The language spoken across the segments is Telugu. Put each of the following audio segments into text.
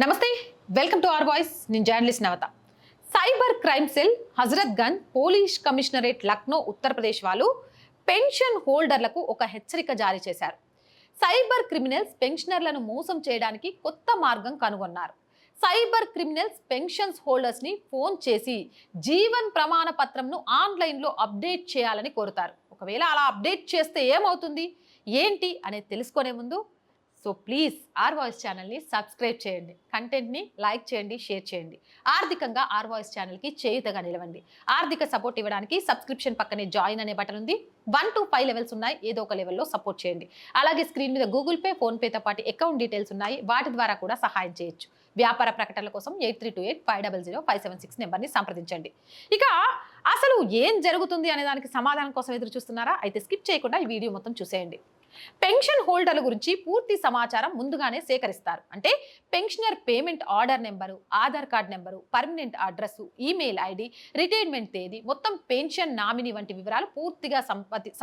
నమస్తే, వెల్కమ్ టు అవర్ వాయిస్. నేను journalist Navatha. Cyber crime cell Hazrat Ganj police commissionerate Lucknow Uttar Pradesh వాళ్ళు పెన్షన్ హోల్డర్లకు ఒక హెచ్చరిక జారీ చేశారు. సైబర్ క్రిమినల్స్ పెన్షనర్లను మోసం చేయడానికి కొత్త మార్గం కనుగొన్నారు. సైబర్ క్రిమినల్స్ పెన్షన్స్ హోల్డర్స్ ని ఫోన్ చేసి జీవన్ ప్రమాణ పత్రంను ఆన్లైన్లో అప్డేట్ చేయాలని కోరుతారు. ఒకవేళ అలా అప్డేట్ చేస్తే ఏమవుతుంది, ఏంటి అనేది తెలుసుకునే ముందు సో ప్లీజ్ ఆర్ వాయిస్ ఛానల్ని సబ్స్క్రైబ్ చేయండి, కంటెంట్ని లైక్ చేయండి, షేర్ చేయండి. ఆర్థికంగా ఆర్ వాయిస్ ఛానల్కి చేయుతగా నిలవండి. ఆర్థిక సపోర్ట్ ఇవ్వడానికి సబ్స్క్రిప్షన్ పక్కనే జాయిన్ అనే బటన్ ఉంది. 1 to 5 లెవెల్స్ ఉన్నాయి, ఏదో ఒక లెవెల్లో సపోర్ట్ చేయండి. అలాగే స్క్రీన్ మీద గూగుల్ పే, ఫోన్పేతో పాటు అకౌంట్ డీటెయిల్స్ ఉన్నాయి, వాటి ద్వారా కూడా సహాయం చేయొచ్చు. వ్యాపార ప్రకటనల కోసం 8328500576 నెంబర్ని సంప్రదించండి. ఇక అసలు ఏం జరుగుతుంది అనే దానికి సమాధానం కోసం ఎదురు చూస్తున్నారా? అయితే స్కిప్ చేయకుండా ఈ వీడియో మొత్తం చూసేయండి. పెన్షన్ హోల్డర్ల గురించి పూర్తి సమాచారం ముందుగానే సేకరిస్తారు. అంటే pensioner payment order number, Aadhaar card number, permanent address, email ID, retirement తేదీ, మొత్తం పెన్షన్ నామినీ వంటి వివరాలు పూర్తిగా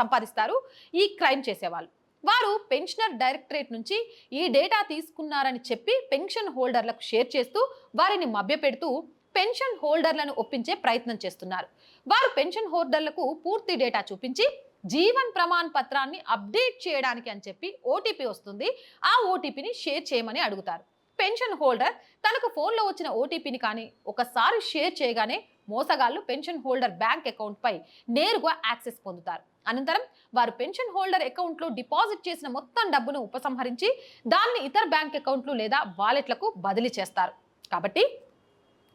సంపాదిస్తారు ఈ క్రైమ్ చేసేవాళ్ళు. వారు పెన్షనర్ డైరెక్టరేట్ నుంచి ఈ డేటా తీసుకున్నారని చెప్పి పెన్షన్ హోల్డర్లకు షేర్ చేస్తూ వారిని మభ్యపెడుతూ పెన్షన్ హోల్డర్లను ఒప్పించే ప్రయత్నం చేస్తున్నారు. వారు పెన్షన్ హోల్డర్లకు పూర్తి డేటా చూపించి జీవన్ ప్రమాణ్ పత్రాన్ని అప్డేట్ చేయడానికి అని చెప్పి ఓటీపీ వస్తుంది, ఆ ఓటీపీని షేర్ చేయమని అడుగుతారు. పెన్షన్ హోల్డర్ తనకు ఫోన్లో వచ్చిన ఓటీపీని కానీ ఒకసారి షేర్ చేయగానే మోసగాళ్లు పెన్షన్ హోల్డర్ బ్యాంక్ అకౌంట్ పై నేరుగా యాక్సెస్ పొందుతారు. అనంతరం వారు పెన్షన్ హోల్డర్ అకౌంట్లో డిపాజిట్ చేసిన మొత్తం డబ్బును ఉపసంహరించి దాన్ని ఇతర బ్యాంక్ అకౌంట్లు లేదా వాలెట్లకు బదిలీ చేస్తారు. కాబట్టి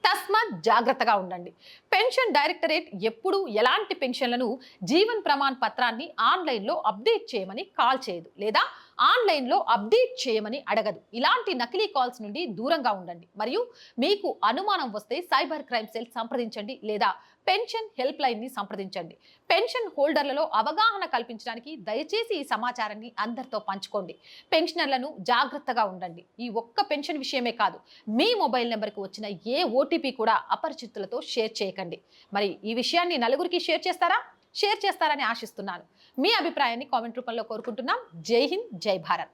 తస్మాత్ జాగ్రత్తగా ఉండండి. పెన్షన్ డైరెక్టరేట్ ఎప్పుడు ఎలాంటి పెన్షన్లను జీవన్ ప్రమాణ్ పత్రాన్ని ఆన్లైన్లో అప్డేట్ చేయమని కాల్ చేయదు, లేదా ఆన్లైన్లో అప్డేట్ చేయమని అడగదు. ఇలాంటి నకిలీ కాల్స్ నుండి దూరంగా ఉండండి. మరియు మీకు అనుమానం వస్తే సైబర్ క్రైమ్ సెల్ సంప్రదించండి, లేదా పెన్షన్ హెల్ప్ లైన్ ని సంప్రదించండి. పెన్షన్ హోల్డర్లలో అవగాహన కల్పించడానికి దయచేసి ఈ సమాచారాన్ని అందరితో పంచుకోండి. పెన్షనర్లను జాగ్రత్తగా ఉండండి. ఈ ఒక్క పెన్షన్ విషయమే కాదు, మీ మొబైల్ నెంబర్కి వచ్చిన ఏ ఓటీపీ కూడా అపరిచితులతో షేర్ చేయకండి. మరి ఈ విషయాన్ని నలుగురికి షేర్ చేస్తారని ఆశిస్తున్నాను. మీ అభిప్రాయాన్ని కామెంట్ రూపంలో కోరుకుంటున్నాం. జై హింద్, జై భారత్.